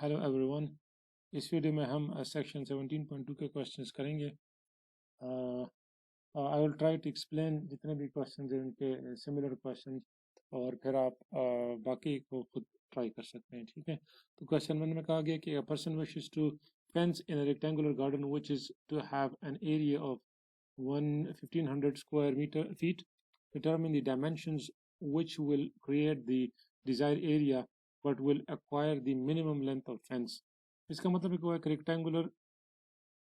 Hello everyone. इस video में हम सेक्शन 17.2 के क्वेश्चंस करेंगे। I will try to explain जितने भी क्वेश्चंस हैं उनके सिमिलर क्वेश्चंस, और फिर आप बाकी को खुद ट्राई कर सकते हैं। ठीक है, तो क्वेश्चन 1 में कहा गया कि a person wishes to fence in a rectangular garden which is to have an area of 1500 square metre feet, determine the dimensions which will create the desired area but will acquire the minimum length of fence। इसका मतलब है कि वो एक rectangular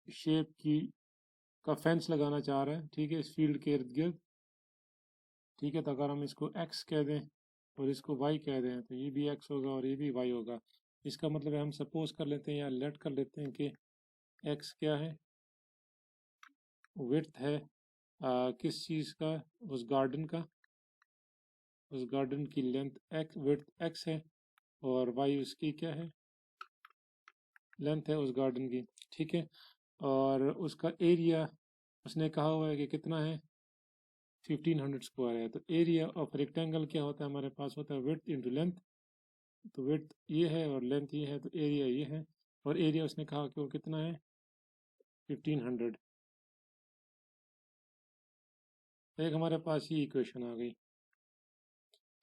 shape की का fence लगाना चाह रहा है, ठीक है, इस फील्ड के इर्द गिर्द। ठीक है, तो अगर हम इसको x कह दें और इसको y कह दें तो ये भी x होगा और ये भी y होगा। इसका मतलब है हम सपोज कर लेते हैं या लेट कर लेते हैं कि x क्या है, विड्थ है किस चीज़ का, उस गार्डन का, उस गार्डन की लेंथ x, विड्थ x है, और y उसकी क्या है, लेंथ है उस गार्डन की। ठीक है, और उसका एरिया उसने कहा हुआ है कि कितना है, 1500 स्क्वायर है। तो एरिया ऑफ रेक्टेंगल क्या होता है, हमारे पास होता है विड्थ इंटू लेंथ। तो विड्थ ये है और लेंथ ये है, तो एरिया ये है, और एरिया उसने कहा कि वो कितना है, 1500। एक हमारे पास ये इक्वेशन आ गई।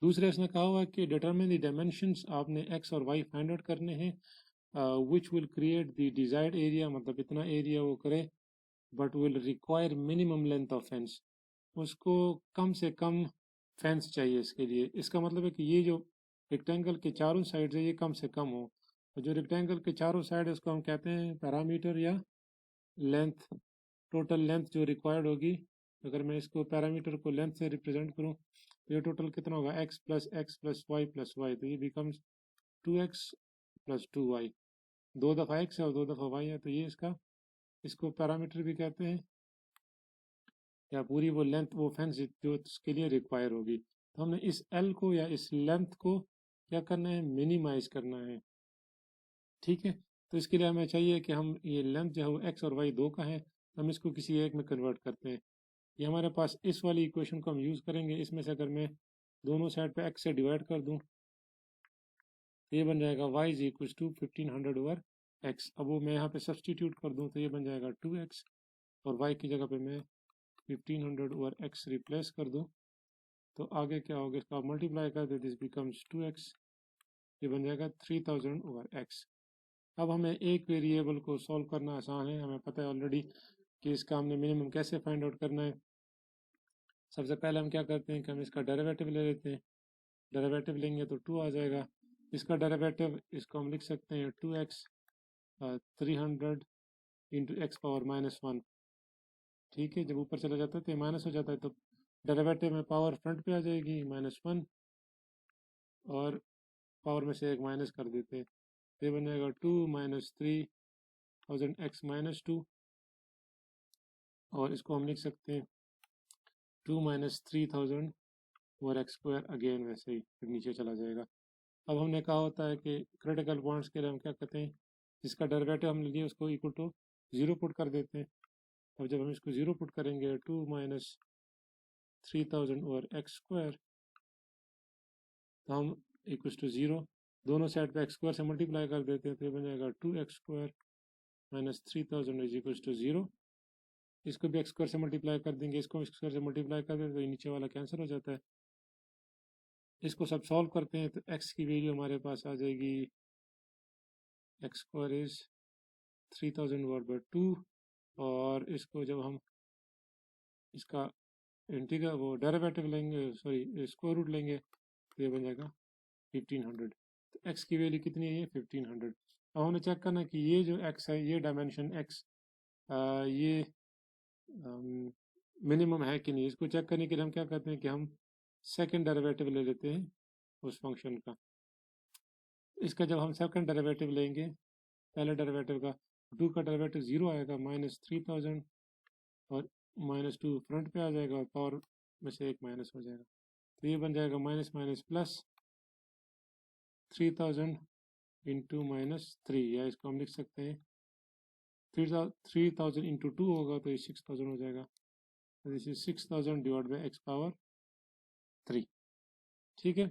दूसरे उसने कहा हुआ है कि डिटरमिन द डायमेंशंस, आपने एक्स और वाई फाइंड आउट करने हैं, which will create the desired area, मतलब इतना एरिया वो करे, but will require minimum length of fence, उसको कम से कम फेंस चाहिए इसके लिए। इसका मतलब है कि ये जो रेक्टेंगल के चारों साइड है ये कम से कम हो। तो जो रेक्टेंगल के चारों साइड है उसको हम कहते हैं पैरामीटर या लेंथ, टोटल लेंथ जो रिक्वायर्ड होगी। अगर मैं इसको पैरामीटर को लेंथ से रिप्रेजेंट करूं तो ये टोटल कितना होगा, x plus y plus y, तो ये बिकम्स 2x प्लस 2y। दो दफ़ा x है और दो दफ़ा y है, तो ये इसको पैरामीटर भी कहते हैं, या पूरी वो लेंथ वो फेंस जो उसके लिए रिक्वायर होगी। तो हमने इस l को या इस लेंथ को क्या करना है, मिनिमाइज करना है। ठीक है, तो इसके लिए हमें चाहिए कि हम ये लेंथ जो है वो x और y दो का है, तो हम इसको किसी एक में कन्वर्ट करते हैं। ये हमारे पास इस वाली इक्वेशन को हम यूज़ करेंगे। इसमें से अगर मैं दोनों साइड पे x से डिवाइड कर दूं तो ये बन जाएगा y is equal to 1500 over x। अब वो मैं यहाँ पे सब्सटीट्यूट कर दूं तो ये बन जाएगा 2x, और y की जगह पे मैं 1500 ओवर x रिप्लेस कर दूं तो आगे क्या होगा, इसका मल्टीप्लाई कर दे, दिस बिकम्स 2x, ये बन जाएगा 3000 ओवर x। अब हमें एक वेरिएबल को सॉल्व करना आसान है, हमें पता है ऑलरेडी कि इसका हमने मिनिमम कैसे फाइंड आउट करना है। सबसे पहले हम क्या करते हैं कि हम इसका डेरिवेटिव ले लेते हैं। डेरिवेटिव लेंगे तो 2 आ जाएगा। इसका डेरिवेटिव इसको हम लिख सकते हैं 2x 300 इंटू एक्स पावर -1। ठीक है, जब ऊपर चला जाता है तो ये माइनस हो जाता है, तो डेरिवेटिव में पावर फ्रंट पे आ जाएगी -1, और पावर में से एक माइनस कर देते हैं, तो ये बन जाएगा 2 - 3000 x -2, और इसको हम लिख सकते हैं 2 - 3000 ओवर एक्स स्क्वायर, अगेन वैसे ही फिर नीचे चला जाएगा। अब हमने कहा होता है कि क्रिटिकल पॉइंट्स के लिए हम क्या कहते हैं, जिसका डेरिवेटिव हमने लिया उसको इक्वल टू 0 पुट कर देते हैं। अब जब हम इसको 0 पुट करेंगे 2 - 3000 ओवर एक्स स्क्वायर, तो हम इक्वल टू 0, दोनों साइड पे एक्स स्क्वायर से मल्टीप्लाई कर देते हैं, तो ये बन जाएगा 2x square -3000 is equal to 0। इसको भी एक्स स्क्वायर से मल्टीप्लाई कर देंगे, इसको एक्स स्क्वायर से मल्टीप्लाई कर देंगे तो ये नीचे वाला कैंसिल हो जाता है। इसको सब सॉल्व करते हैं तो x की वैल्यू हमारे पास आ जाएगी, x square is 3000 divide by 2, और इसको जब हम इसका इंटीग्रल वो डेरिवेटिव लेंगे, सॉरी स्क्वायर रूट लेंगे, तो ये बन जाएगा 1500। तो x की वैल्यू कितनी है, 1500। अब हमें चेक करना है कि ये जो x है, ये डायमेंशन x ये मिनिमम है कि नहीं। इसको चेक करने के लिए हम क्या करते हैं कि हम सेकंड डेरिवेटिव ले लेते हैं उस फंक्शन का। इसका जब हम सेकंड डेरिवेटिव लेंगे, पहले डेरिवेटिव का 2 का डेरिवेटिव 0 आएगा, -3000, और -2 फ्रंट पे आ जाएगा और पावर में से एक माइनस हो जाएगा, तो ये बन जाएगा माइनस माइनस प्लस 3000 इंटू -3, या इसको हम लिख सकते हैं 3000 इंटू 2 होगा तो ये 6000 हो जाएगा। This is 6000 divide by x power 3। ठीक है,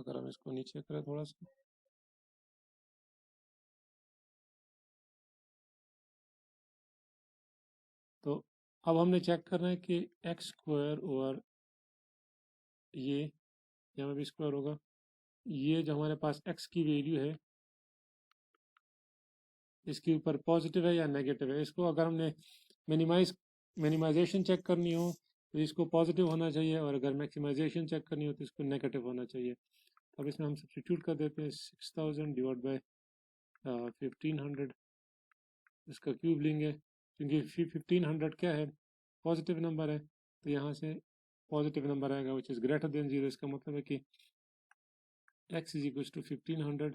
अगर हम इसको नीचे करें थोड़ा सा, तो अब हमने चेक करना है कि एक्स स्क्वायर ओवर ये यहाँ भी स्क्वायर होगा, ये जो हमारे पास एक्स की वैल्यू है इसके ऊपर पॉजिटिव है या नेगेटिव है। इसको अगर हमने मिनिमाइजेशन चेक करनी हो तो इसको पॉजिटिव होना चाहिए, और अगर मैक्सिमाइजेशन चेक करनी हो तो इसको नेगेटिव होना चाहिए। अब इसमें हम सब्स्टिट्यूट कर देते हैं 6000 डिवाइड बाय 1500, इसका क्यूब लेंगे क्योंकि 1500 क्या है, पॉजिटिव नंबर है, तो यहाँ से पॉजिटिव नंबर आएगा विच इज़ ग्रेटर देन 0। इसका मतलब है कि x इज इक्वल टू 1500,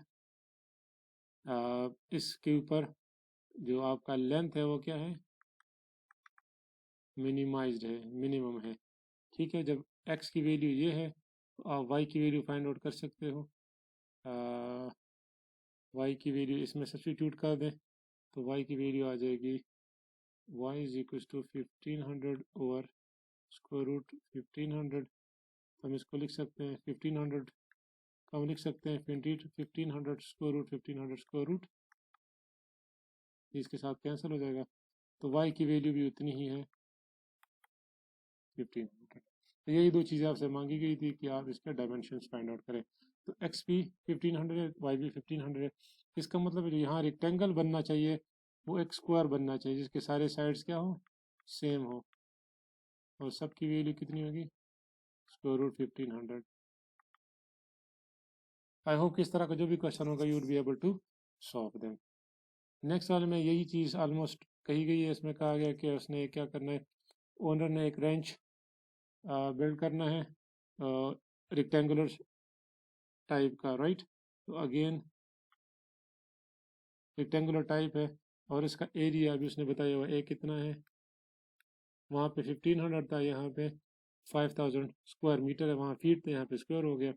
इसके ऊपर जो आपका लेंथ है वो क्या है, मिनिमाइज्ड है, मिनिमम है। ठीक है, जब x की वैल्यू ये है तो आप y की वैल्यू फाइंड आउट कर सकते हो। y की वैल्यू इसमें सब्स्टिट्यूट कर दें तो y की वैल्यू आ जाएगी y is equal to 1500 over square root 1500। हम इसको लिख सकते हैं 1500 का हम लिख सकते हैं 1500 स्क्वायर रूट 1500 स्क्वायर रूट, इसके साथ कैंसिल हो जाएगा, तो y की वैल्यू भी उतनी ही है 1500। तो यही दो चीज़ें आपसे मांगी गई थी कि आप इसके डायमेंशंस फाइंड आउट करें। तो x भी 1500 है, y भी 1500 है। इसका मतलब जो यहाँ रेक्टेंगल बनना चाहिए वो एक स्क्वायर बनना चाहिए जिसके सारे साइड्स क्या हो, सेम हो, और सबकी वैल्यू कितनी होगी, स्क्वायर रूट 1500। आई होप कि इस तरह का जो भी क्वेश्चन होगा you would be able to solve them. Next वाले में यही चीज़ ऑलमोस्ट कही गई है। इसमें कहा गया कि उसने क्या करना है, ओनर ने एक रेंच बिल्ड करना है रेक्टेंगुलर टाइप का, राइट। तो अगेन रेक्टेंगुलर टाइप है और इसका एरिया अभी उसने बताया हुआ ए कितना है, वहाँ पे 1500 था, यहाँ पे 5000 स्क्वायर मीटर है, वहाँ फीट थे, यहाँ पे स्क्वायर हो गया।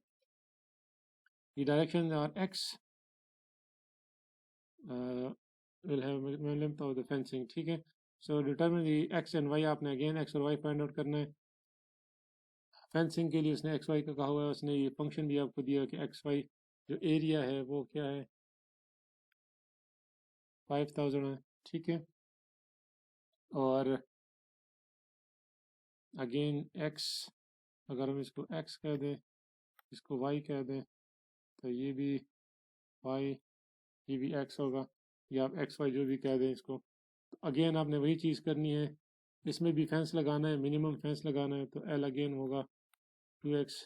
The directions are x will have minimum length of the fencing, ठीक है। So determine the x and y, आपने अगेन x और y फाइंड आउट करना है। फेंसिंग के लिए उसने एक्स वाई का कहा हुआ है, उसने ये फंक्शन भी आपको दिया कि एक्स वाई जो एरिया है वो क्या है 5000 है, ठीक है। और अगेन एक्स, अगर हम इसको एक्स कह दें इसको वाई कह दें तो ये भी वाई, ये भी एक्स होगा, या आप एक्स वाई जो भी कह दें इसको। तो अगेन आपने वही चीज़ करनी है, इसमें भी फेंस लगाना है, मिनिमम फेंस लगाना है, तो एल अगेन होगा 2x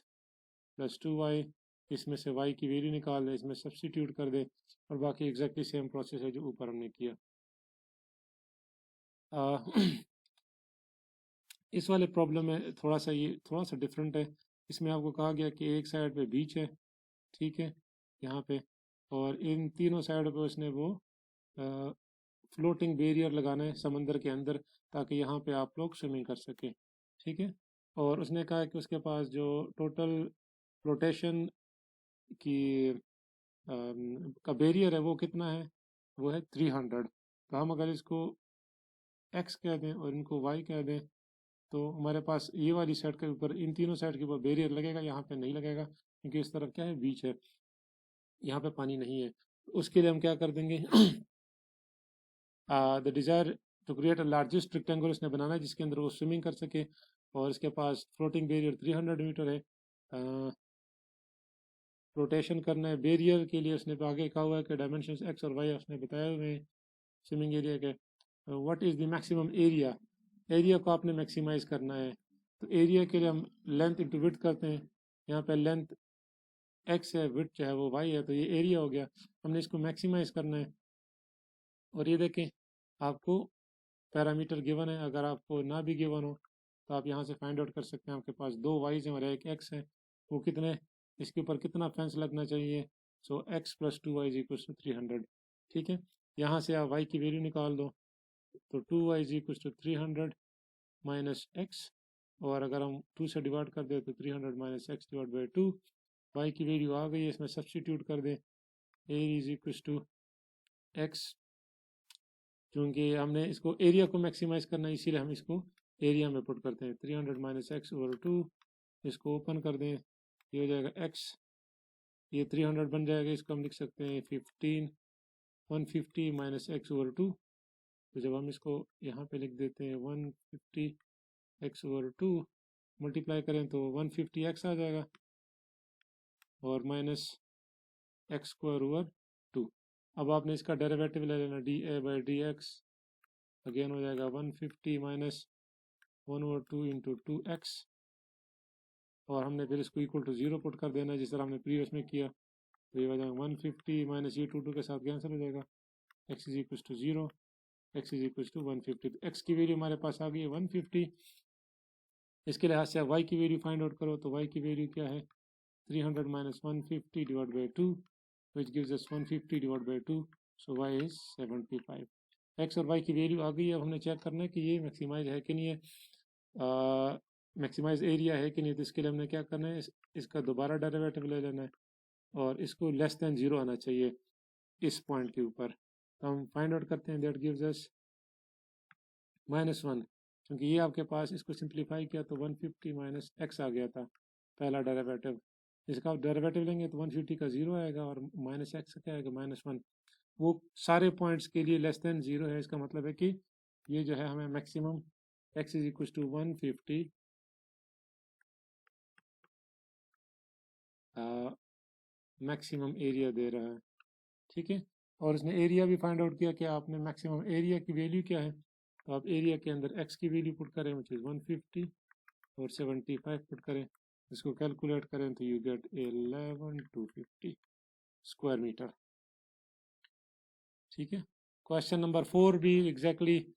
प्लस 2y, इसमें से y की वैल्यू निकाल दें, इसमें सब्स्टिट्यूट कर दें, और बाकी एग्जैक्टली सेम प्रोसेस है जो ऊपर हमने किया। इस वाले प्रॉब्लम में थोड़ा सा ये थोड़ा सा डिफरेंट है। इसमें आपको कहा गया कि एक साइड पे बीच है, ठीक है, यहाँ पे, और इन तीनों साइड पे उसने वो फ्लोटिंग बैरियर लगाना है समंदर के अंदर, ताकि यहाँ पे आप लोग स्विमिंग कर सकें, ठीक है। और उसने कहा कि उसके पास जो टोटल फ्लोटेशन की का बैरियर है वो कितना है, वो है 300। तो हम अगर इसको x कह दें और इनको y कह दें तो हमारे पास ये वाली साइड के ऊपर, इन तीनों साइड के ऊपर बैरियर लगेगा, यहाँ पे नहीं लगेगा क्योंकि इस तरफ क्या है, बीच है, यहाँ पे पानी नहीं है। उसके लिए हम क्या कर देंगे the desire to create a largest rectangle उसने बनाना है जिसके अंदर वो स्विमिंग कर सके, और इसके पास फ्लोटिंग बैरियर 300 मीटर है। रोटेशन करना है बैरियर के लिए उसने आगे कहा हुआ है कि डायमेंशन एक्स और वाई उसने बताए हुए हैं स्विमिंग एरिया के। What is the maximum area, area को आपने मैक्सिमाइज करना है। तो एरिया के लिए हम लेंथ इंटू विड्थ करते हैं, यहाँ पे लेंथ एक्स है, विड्थ जो है वो वाई है, तो ये एरिया हो गया। हमने इसको मैक्सिमाइज करना है, और ये देखें आपको पैरामीटर गिवन है, अगर आपको ना भी गिवन हो तो आप यहाँ से फाइंड आउट कर सकते हैं। आपके पास दो वाइज हैं और एक एक्स है, वो कितने, इसके ऊपर कितना फेंस लगना चाहिए, so x plus 2y is equal to 300, ठीक है। यहाँ से आप y की वैल्यू निकाल दो, तो 2y is equal to 300 minus x, और अगर हम 2 से डिवाइड कर दें तो 300 minus x divide by 2, y की वैल्यू आ गई है, इसमें सब्सटीट्यूट कर दें, a is equal to x, क्योंकि हमने इसको एरिया को मैक्सिमाइज करना है इसीलिए हम इसको एरिया में पुट करते हैं। 300 माइनस एक्स ओवर 2, इसको ओपन कर दें, ये हो जाएगा एक्स ये 300 बन जाएगा, इसको हम लिख सकते हैं 150 माइनस एक्स ओवर 2। तो जब हम इसको यहाँ पे लिख देते हैं 150 एक्स ओवर 2 मल्टीप्लाई करें तो 150 एक्स आ जाएगा और माइनस एक्स स्क्वायर ओवर 2। अब आपने इसका डेरिवेटिव ले लेना D A by D x, again हो जाएगा 150 माइनस 1 ओवर 2 इंटू 2x, और हमने फिर इसको इक्वल टू 0 पुट कर देना जिस तरह हमने प्रीवियस में किया। तो ये हो जाएगा 150 माइनस ये 2 के साथ कैंसिल हो जाएगा, x is equal to 0, x is equal to 150। तो x की वैल्यू हमारे पास आ गई है 150। इसके लिहाज से आप y की वैल्यू फाइंड आउट करो, तो y की वैल्यू क्या है 300 minus 150 divide by 2 which gives us 150 divided by 2, so y is 75। x और y की वैल्यू आ गई है। अब हमने चेक करना है कि ये मैक्सिमाइज है कि नहीं है, मैक्सिमाइज एरिया है कि नहीं। तो इसके लिए हमने क्या करना है, इसका दोबारा डेरिवेटिव ले लेना है और इसको लेस देन 0 आना चाहिए इस पॉइंट के ऊपर। तो हम फाइंड आउट करते हैं, दैट गिव्स अस -1, क्योंकि ये आपके पास इसको सिंप्लीफाई किया तो 150 माइनस एक्स आ गया था पहला डेरिवेटिव। इसका डेरिवेटिव लेंगे तो 150 का 0 आएगा और माइनस एक्स क्या आएगा -1। वो सारे पॉइंट्स के लिए लेस देन 0 है, इसका मतलब है कि ये जो है हमें maximum x is equal to 150 maximum area दे रहा है, ठीक है। और इसने एरिया भी फाइंड आउट किया कि आपने मैक्सिमम एरिया की वैल्यू क्या है। तो आप एरिया के अंदर x की वैल्यू पुट करें विच इज़ 150 और 75 पुट करें, इसको कैलकुलेट करें तो यू गेट 11250 स्क्वायर मीटर, ठीक है। क्वेश्चन नंबर 4 भी एग्जैक्टली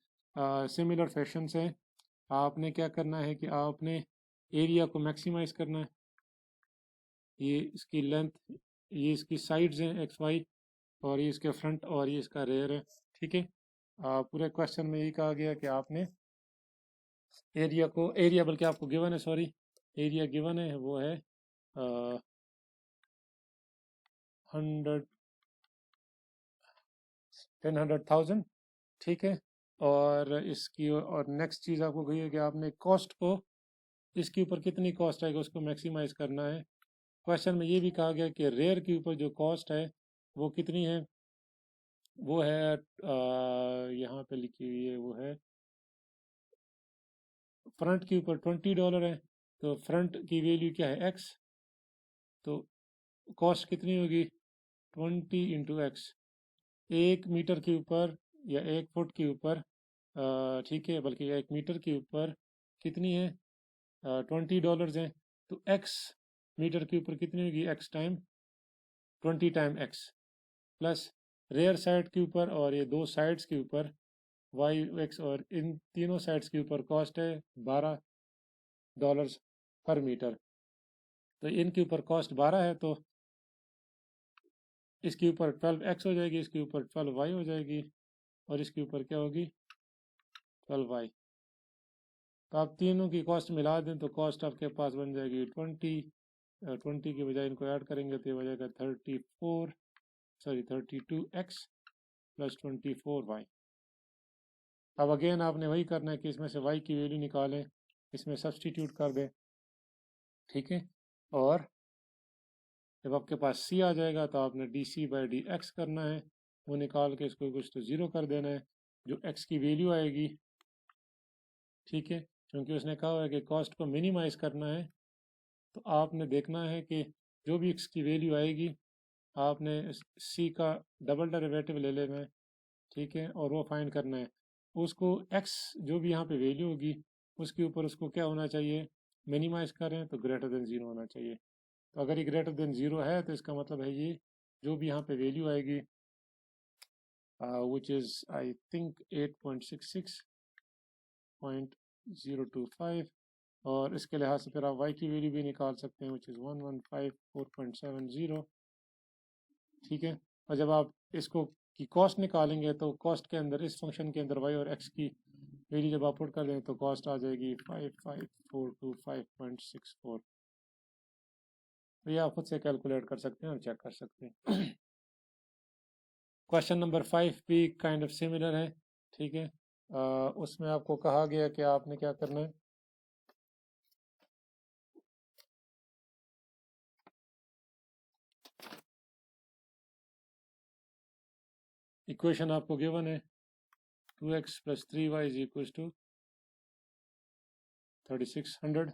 सिमिलर फैशन से आपने क्या करना है कि आपने एरिया को मैक्सिमाइज करना है। ये इसकी लेंथ, ये इसकी साइड्स हैं एक्स वाई, और ये इसके फ्रंट और ये इसका रेयर है, ठीक है। पूरे क्वेश्चन में यही कहा गया कि आपने एरिया बल्कि आपको गिवन है, सॉरी एरिया गिवन है वो है 100,000, ठीक है। और इसकी और नेक्स्ट चीज़ आपको कही है कि आपने कॉस्ट को, इसके ऊपर कितनी कॉस्ट आएगी उसको मैक्सिमाइज करना है। क्वेश्चन में ये भी कहा गया कि रेयर के ऊपर जो कॉस्ट है वो कितनी है, वो है यहाँ पे लिखी हुई है, वो है फ्रंट के ऊपर $20 है। तो फ्रंट की वैल्यू क्या है x, तो कॉस्ट कितनी होगी 20 इंटू एक्स। 1 मीटर के ऊपर या 1 फुट के ऊपर, ठीक है, बल्कि 1 मीटर के ऊपर कितनी है $20 हैं। तो x मीटर के ऊपर कितनी होगी x time 20 time x, plus rear side के ऊपर और ये दो साइड्स के ऊपर वाई एक्स, और इन तीनों साइड्स के ऊपर कॉस्ट है $12 पर मीटर। तो इनके ऊपर कॉस्ट 12 है, तो इसके ऊपर 12x हो जाएगी, इसके ऊपर 12y हो जाएगी, और इसके ऊपर क्या होगी 12y। तो आप तीनों की कॉस्ट मिला दें तो कॉस्ट आपके पास बन जाएगी 20 की बजाय इनको ऐड करेंगे तो ये हो जाएगा 32x प्लस 24y। अब अगेन आपने वही करना है कि इसमें से y की वैल्यू निकालें, इसमें सब्सटीट्यूट कर दें, ठीक है। और जब आपके पास c आ जाएगा तो आपने dc बाई dx करना है, वो निकाल के इसको कुछ तो 0 कर देना है, जो x की वैल्यू आएगी, ठीक है। क्योंकि उसने कहा है कि कॉस्ट को मिनिमाइज करना है, तो आपने देखना है कि जो भी x की वैल्यू आएगी आपने c का डबल डेरिवेटिव ले लेना है, ठीक है, और वो फाइंड करना है। उसको x जो भी यहाँ पे वैल्यू होगी उसके ऊपर उसको क्या होना चाहिए, मिनिमाइज करें तो ग्रेटर देन 0 होना चाहिए। तो अगर ये ग्रेटर देन 0 है तो इसका मतलब है ये जो भी यहाँ पे वैल्यू आएगी विच इज़ आई थिंक 8.66.025, और इसके लिहाज से फिर आप y की वैल्यू भी निकाल सकते हैं विच इज़ 1154.70, ठीक है। और जब आप इसको की कॉस्ट निकालेंगे तो कॉस्ट के अंदर इस फंक्शन के अंदर y और x की वैल्यू जब आप पुट कर दें तो कॉस्ट आ जाएगी 55425.64। तो ये आप खुद से कैलकुलेट कर सकते हैं और चेक कर सकते हैं। क्वेश्चन नंबर 5 भी काइंड ऑफ सिमिलर है, ठीक है। उसमें आपको कहा गया कि आपने क्या करना है, इक्वेशन आपको गिवन है 2x + 3y = 3600,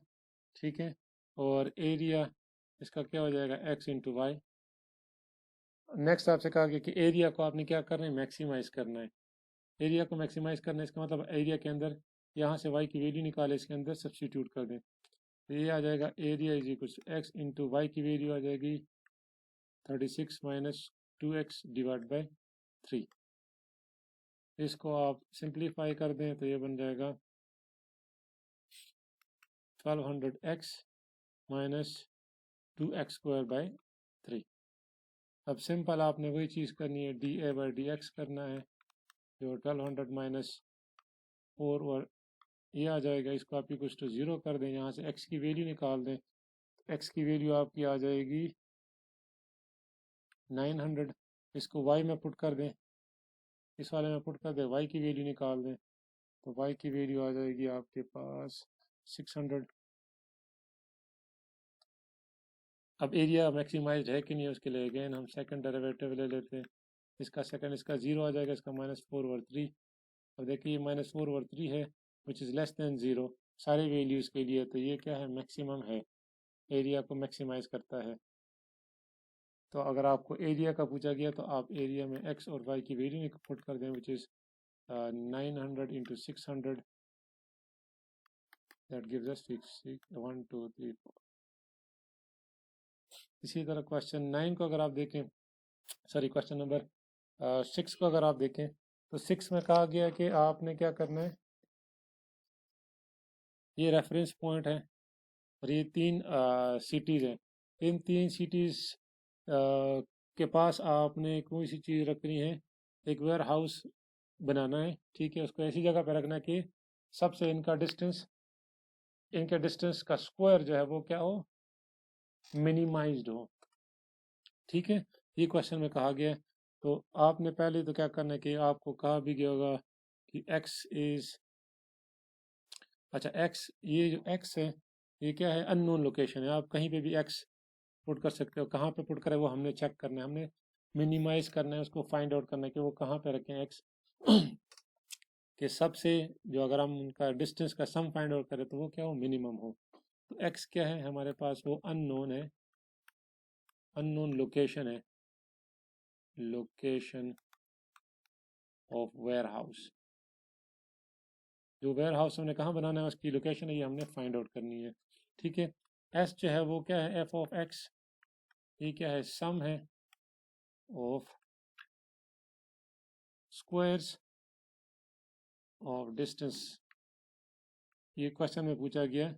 ठीक है। और एरिया इसका क्या हो जाएगा, x × y। नेक्स्ट आपसे कहा गया कि एरिया को आपने क्या करना है, मैक्सिमाइज करना है। एरिया को मैक्सिमाइज करना है, इसका मतलब एरिया के अंदर यहाँ से y की वैल्यू निकाले, इसके अंदर सब्स्टिट्यूट कर दें, तो ये आ जाएगा एरिया = x × y की वैल्यू आ जाएगी 36 - 2x / 3। इसको आप सिंप्लीफाई कर दें तो ये बन जाएगा 1200x - 2x² / 3। अब सिंपल आपने वही चीज़ करनी है, dA/dx करना है, जो 1200 - 4 और ये आ जाएगा, इसको आप = 0 कर दें, यहाँ से x की वैल्यू निकाल दें, x की वैल्यू आपकी आ जाएगी 900। इसको y में पुट कर दें, इस वाले में पुट कर दें, y की वैल्यू निकाल दें, तो y की वैल्यू आ जाएगी आपके पास 600। अब एरिया मैक्सिमाइज्ड है कि नहीं, उसके लिए अगेन हम सेकंड डेरिवेटिव ले लेते हैं। इसका सेकंड, इसका 0 आ जाएगा, इसका -4/3। अब देखिए -4/3 है, विच इज़ लेस देन 0 सारे वैल्यूज़ के लिए, तो ये क्या है, मैक्सिमम है, एरिया को मैक्सिमाइज करता है। तो अगर आपको एरिया का पूछा गया तो आप एरिया में x और y की वैल्यू पुट कर दें, which is 900 × 600, that gives us 1 2 3 4। इसी तरह क्वेश्चन 9 को अगर आप देखें, सॉरी क्वेश्चन नंबर 6 को अगर आप देखें, तो 6 में कहा गया कि आपने क्या करना है, ये रेफरेंस पॉइंट है और ये 3 सिटीज़ हैं। इन 3 सिटीज़ के पास आपने कोई सी चीज़ रखनी है, एक वेयर हाउस बनाना है, ठीक है। उसको ऐसी जगह पर रखना है कि सबसे इनका डिस्टेंस, इनके डिस्टेंस का स्क्वायर जो है वो क्या हो, मिनिमाइज्ड हो, ठीक है। ये क्वेश्चन में कहा गया है। तो आपने पहले तो क्या करना है कि आपको कहा भी गया होगा कि x इज़, अच्छा x, ये जो x है ये क्या है, अननोन लोकेशन है। आप कहीं पे भी x पुट कर सकते हो, कहाँ पे पुट करें वो हमने चेक करना है, हमने मिनिमाइज करना है, उसको फाइंड आउट करना है कि वो कहाँ पे रखें x कि सबसे, जो अगर हम उनका डिस्टेंस का सम फाइंड आउट करें तो वो क्या हो, मिनिमम हो। तो x क्या है हमारे पास, वो अननोन है, अननोन लोकेशन है, लोकेशन ऑफ वेयर हाउस। जो वेयर हाउस हमने कहाँ बनाना है, उसकी लोकेशन है, ये हमने फाइंड आउट करनी है, ठीक है। s जो है वो क्या है, f(x), ये क्या है, सम है ऑफ स्क्वायर्स ऑफ डिस्टेंस। ये क्वेश्चन में पूछा गया,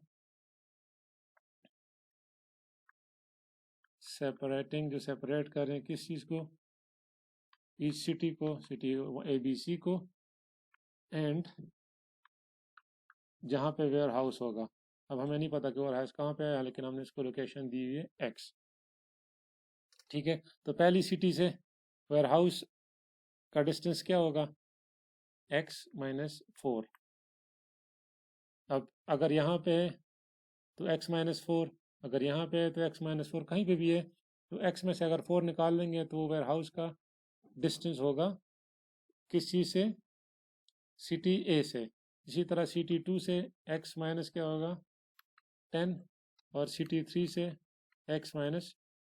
सेपरेटिंग, जो सेपरेट कर रहे हैं किस चीज़ को, इस सिटी को, सिटी ABC को, एंड जहाँ पे वेयर हाउस होगा। अब हमें नहीं पता कि वेयर हाउस कहाँ पे है, लेकिन हमने इसको लोकेशन दी हुई है x, ठीक है। तो पहली सिटी से वेयर हाउस का डिस्टेंस क्या होगा, x - 4। अब अगर यहाँ पे है तो x - 4, अगर यहाँ पे है तो x - 4, कहीं पे भी है तो x में से अगर 4 निकाल लेंगे तो वो वेयर हाउस का डिस्टेंस होगा किस चीज़ से, सिटी A से। इसी तरह सिटी 2 से x माइनस क्या होगा, 10, और सिटी 3 से x -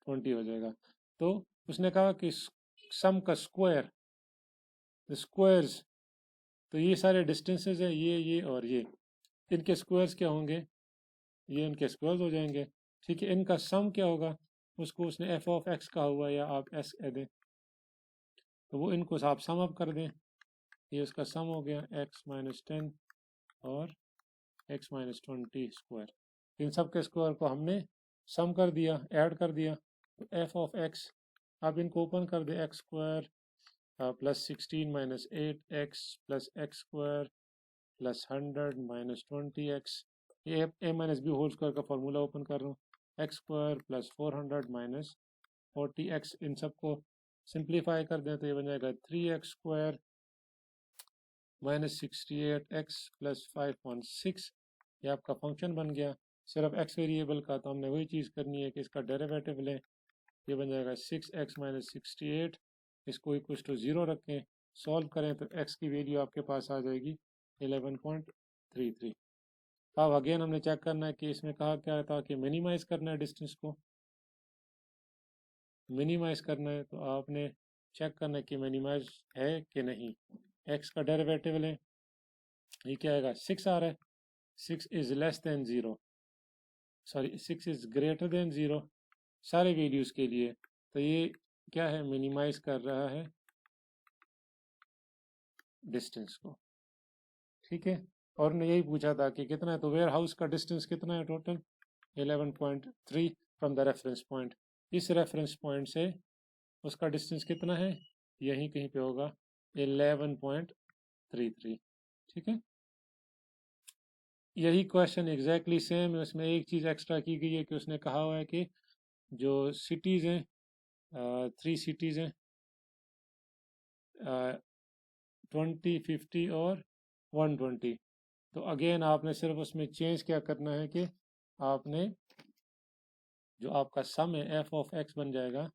20 हो जाएगा। तो उसने कहा कि सम का स्क्वायर, स्क्वायर्स, तो ये सारे डिस्टेंसेस हैं, ये और ये, इनके स्क्वायर्स क्या होंगे, ये इनके स्क्वायर्स हो जाएंगे, ठीक है। इनका सम क्या होगा, उसको उसने f(x) कहा हुआ, या आप s कह दें, तो वो इनको आप सम अप कर दें, ये उसका सम हो गया x - 10 और x - 20 स्क्वायर। इन सब के स्क्वायर को हमने सम कर दिया, ऐड कर दिया, तो f(x), अब इनको ओपन कर दे, x² + 16 - 8x + x² + 100 - 20x, ये a - b होल स्क्वायर का फॉर्मूला ओपन कर रहा हूँ, x² + 400 - 40x, इन सबको सिंप्लीफाई कर दें तो ये बन जाएगा 3x² - 68x + 5.6। ये आपका फंक्शन बन गया। सिर्फ x वेरिएबल का, तो हमने वही चीज़ करनी है कि इसका डेरिवेटिव लें, ये बन जाएगा 6x - 68, इसको = 0 रखें, सॉल्व करें तो x की वैल्यू आपके पास आ जाएगी 11.33। अब अगेन हमने चेक करना है कि इसमें कहा क्या था कि मिनिमाइज करना है डिस्टेंस को, मिनिमाइज करना है तो आपने चेक करना है कि मिनिमाइज है कि नहीं। x का डेरिवेटिव लें, ये क्या आएगा 6 आ रहा है, 6 is less than 0, sorry 6 is greater than 0 सारे वैल्यूज़ के लिए। तो ये क्या है, मिनिमाइज कर रहा है डिस्टेंस को, ठीक है। और ने यही पूछा था कि कितना है, तो वेयर हाउस का डिस्टेंस कितना है total 11.3 from the reference point. इस रेफरेंस पॉइंट से उसका डिस्टेंस कितना है, यहीं कहीं पे होगा 11.33, ठीक है। यही क्वेश्चन एग्जैक्टली सेम है, उसमें एक चीज़ एक्स्ट्रा की गई है कि उसने कहा हुआ है कि जो सिटीज़ हैं 3 सिटीज़ हैं 20, 50 और 120। तो अगेन आपने सिर्फ उसमें चेंज क्या करना है कि आपने जो आपका सम है एफ ऑफ एक्स बन जाएगा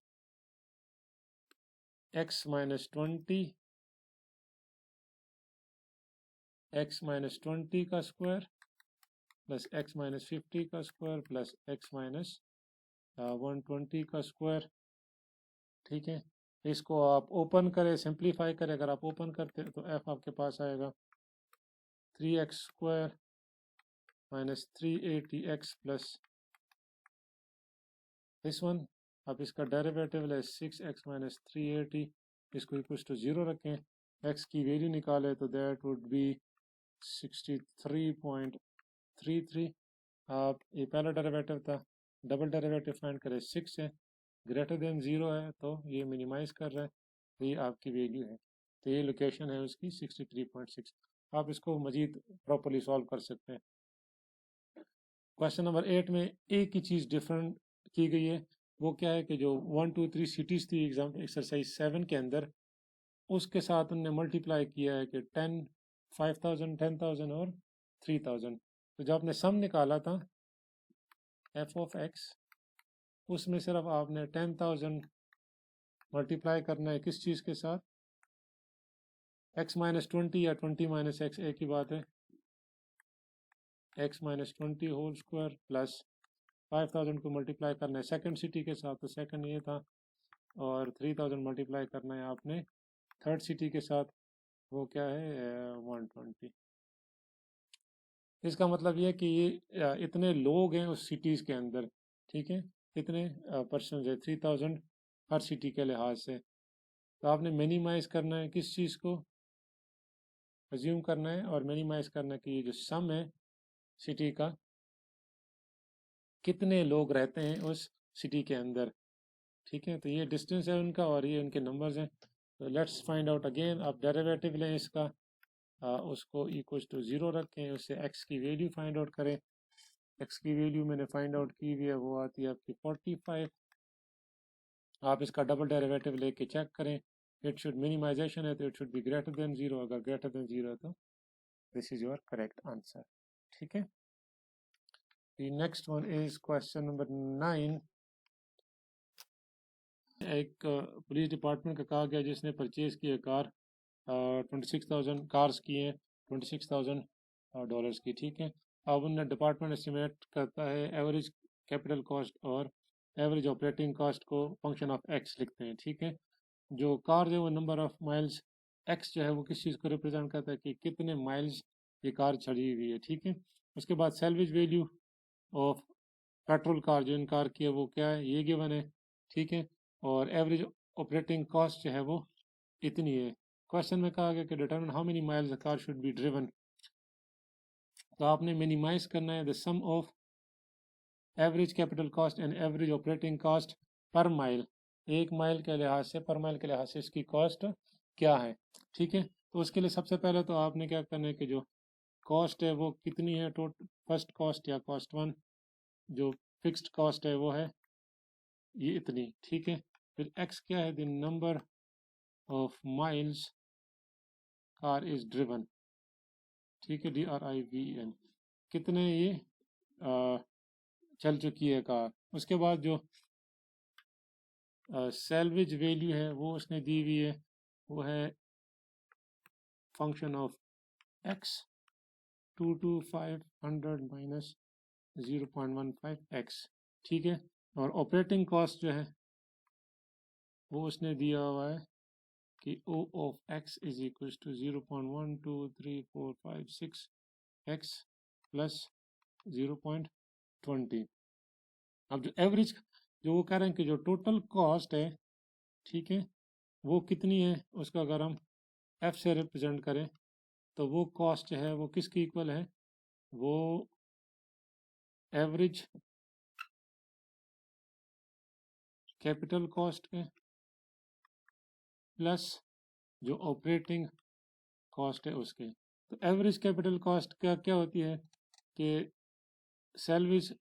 x माइनस 20 का स्क्वायर प्लस x माइनस 50 का स्क्वायर प्लस x माइनस 120 का स्क्वायर, ठीक है। इसको आप ओपन करें, सिंप्लीफाई करें, अगर आप ओपन करते हैं तो f आपके पास आएगा 3x square minus 380x plus this one. आप इसका डेरिवेटिव ले 6x माइनस 380, इसको इक्वल टू 0 रखें, x की वैल्यू निकाले तो दैट वुड बी 63.33। आप ये पहला डेरिवेटिव था, डबल डेरिवेटिव फाइंड करें 6 है, ग्रेटर देन 0 है तो ये मिनिमाइज कर रहा है, तो ये आपकी वैल्यू है, तो ये लोकेशन है उसकी 63.6। आप इसको मजीद प्रॉपरली सॉल्व कर सकते हैं। क्वेश्चन नंबर 8 में एक ही चीज़ डिफरेंट की गई है, वो क्या है कि जो 1, 2, 3 सिटीज़ थी एग्जाम एक्सरसाइज 7 के अंदर, उसके साथ उनने मल्टीप्लाई किया है कि 10, 5000, 10,000 और 3000। तो जब आपने सम निकाला था एफ ऑफ एक्स, उसमें सिर्फ आपने 10,000 मल्टीप्लाई करना है किस चीज़ के साथ, x माइनस 20 या 20 माइनस एक्स, एक ही बात है, x minus 20 whole square plus 5000 को मल्टीप्लाई करना है सेकंड सिटी के साथ, तो सेकंड ये था, और 3000 मल्टीप्लाई करना है आपने थर्ड सिटी के साथ, वो क्या है 120। इसका मतलब ये है कि ये इतने लोग हैं उस सिटीज़ के अंदर, ठीक है, इतने पर्सन है 3000 हर सिटी के लिहाज से। तो आपने मिनिमाइज करना है किस चीज़ को, अज्यूम करना है और मिनिमाइज करना है कि ये जो सम है सिटी का, कितने लोग रहते हैं उस सिटी के अंदर, ठीक है। तो ये डिस्टेंस है उनका और ये उनके नंबर्स हैं। तो लेट्स फाइंड आउट अगेन, आप डेरिवेटिव लें इसका, उसको इक्वल टू 0 रखें, उससे x की वैल्यू फाइंड आउट करें। x की वैल्यू मैंने फाइंड आउट की हुई है, वो आती है आपकी 45। आप इसका डबल डेरिवेटिव लेके चेक करें, इट शुड मिनिमाइजेशन है तो it should be greater than 0, अगर ग्रेटर देन 0 है तो this is your correct answer, ठीक है। The next one is question number 9। एक पुलिस डिपार्टमेंट का कहा गया जिसने परचेज की है कार 26,000 कार्स की हैं $26,000 की, ठीक है। अब उन्हें डिपार्टमेंट एस्टिमेट करता है एवरेज कैपिटल कॉस्ट और एवरेज ऑपरेटिंग कॉस्ट को फंक्शन ऑफ एक्स लिखते हैं, ठीक है। जो कार जो है वो नंबर ऑफ माइल्स, एक्स जो है वो किस चीज़ को रिप्रेजेंट करता है कि कितने माइल्स ये कार चढ़ी हुई है, ठीक है। उसके बाद salvage value of petrol car जो इन कार की है वो क्या है, ये गिवन है, ठीक है। और एवरेज ऑपरेटिंग कॉस्ट जो है वो इतनी है। क्वेश्चन में कहा गया कि determine how many miles the car should be driven. तो आपने मिनिमाइज करना है the sum of average capital cost and average operating cost per mile, एक माइल के लिहाज से, पर माइल के लिहाज से इसकी कॉस्ट क्या है, ठीक है। तो उसके लिए सबसे पहले तो आपने क्या करना है कि जो कॉस्ट है वो कितनी है, फर्स्ट कॉस्ट या कॉस्ट वन, जो फिक्स्ड कॉस्ट है वो है ये इतनी, ठीक है। फिर एक्स क्या है, the number of miles car is driven, ठीक है, DRIVEN, कितने ये चल चुकी है कार। उसके बाद जो सैलवेज वैल्यू है वो उसने दी हुई है, वो है function of x 22500 minus 0.15x, ठीक है। और ऑपरेटिंग कॉस्ट जो है वो उसने दिया हुआ है कि O of x is equal to 0.12345 x plus 0.20। अब जो एवरेज जो वो कह रहे हैं कि जो टोटल कॉस्ट है, ठीक है, वो कितनी है, उसका अगर हम f से रिप्रेजेंट करें तो वो कॉस्ट है वो किसकी इक्वल है, वो एवरेज कैपिटल कॉस्ट के प्लस जो ऑपरेटिंग कॉस्ट है उसके। तो एवरेज कैपिटल कॉस्ट का क्या होती है कि salaries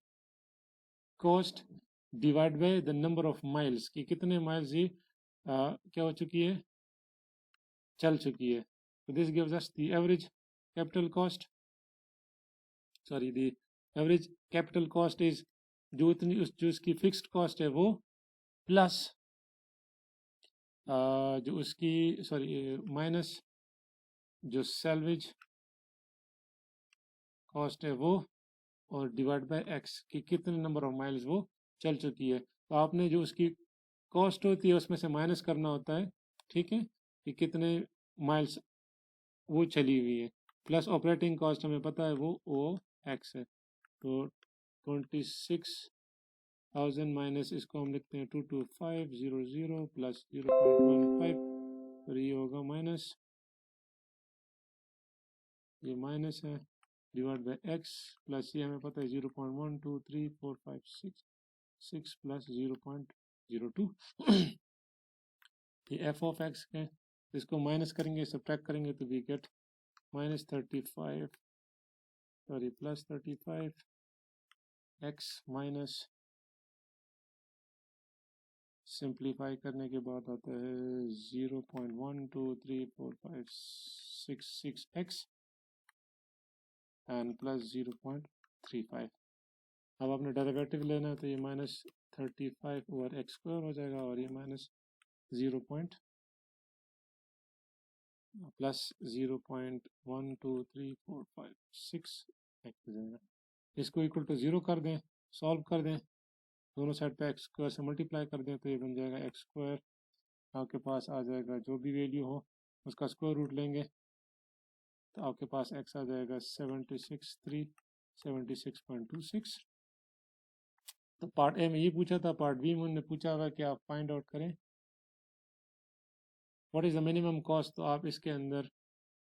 cost divide by the number of miles, कि कितने माइल्स ही क्या हो चुकी है, चल चुकी है। तो this gives us the average capital cost, sorry the average capital cost is जो इतनी जो इसकी फिक्स्ड कॉस्ट है वो प्लस जो उसकी सॉरी माइनस जो सैलवेज कॉस्ट है वो, और डिवाइड बाय एक्स कि कितने नंबर ऑफ माइल्स वो चल चुकी है। तो आपने जो उसकी कॉस्ट होती है उसमें से माइनस करना होता है, ठीक है, कि कितने माइल्स वो चली हुई है, प्लस ऑपरेटिंग कॉस्ट हमें पता है वो ओ एक्स है। तो 26,000 माइनस इसको हम लिखते हैं 22500 प्लस 0.15, तो ये होगा माइनस, ये माइनस है डिवाइड बाय एक्स प्लस ये हमें पता है 0.1234566 प्लस 0.02 ये एफ ऑफ एक्स है, इसको माइनस करेंगे सब्ट्रैक्ट करेंगे तो we get minus 35 sorry plus 35 x minus simplify करने के बाद आता है 0.1234566 एक्स एंड प्लस 0.35। अब आपने डेरिवेटिव लेना है तो ये माइनस 35 ओवर एक्स स्क्वायर हो जाएगा और ये माइनस 0. प्लस 0.1234566 एक्स हो जाएगा। इसको इक्वल टू 0 कर दें, सॉल्व कर दें, दोनों साइड पे एक्स स्क्वायर से मल्टीप्लाई कर दें तो ये बन जाएगा एक्स स्क्वायर, आपके पास आ जाएगा जो भी वैल्यू हो उसका स्क्वायर रूट लेंगे तो आपके पास एक्स आ जाएगा 76.26। तो पार्ट ए में ये पूछा था, पार्ट बी में उन्होंने पूछा हुआ कि आप फाइंड आउट करें what is the minimum cost. तो आप इसके अंदर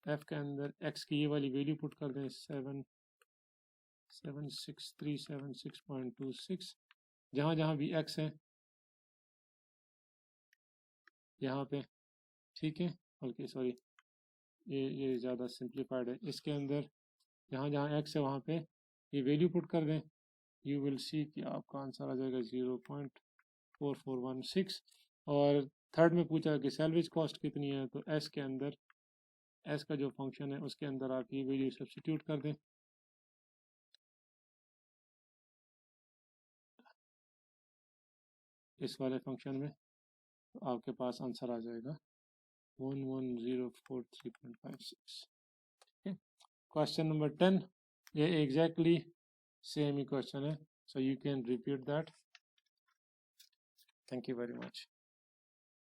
एफ के अंदर एक्स की ये वाली वैल्यू पुट कर दें 76376.26, जहाँ जहाँ भी एक्स है यहाँ पे, ठीक है, बल्कि सॉरी ये ज़्यादा सिंप्लीफाइड है, इसके अंदर जहाँ जहाँ एक्स है वहाँ पे ये वैल्यू पुट कर दें, यू विल सी कि आपका आंसर आ जाएगा 0.4416। और थर्ड में पूछा कि सैलरीज कॉस्ट कितनी है, तो एस के अंदर एस का जो फंक्शन है उसके अंदर आप ये वैल्यू सब्स्टिट्यूट कर दें, इस वाले फंक्शन में, तो आपके पास आंसर आ जाएगा 11,043.56। क्वेश्चन नंबर 10 ये एग्जैक्टली सेम ही क्वेश्चन है, so you can repeat that. Thank you very much.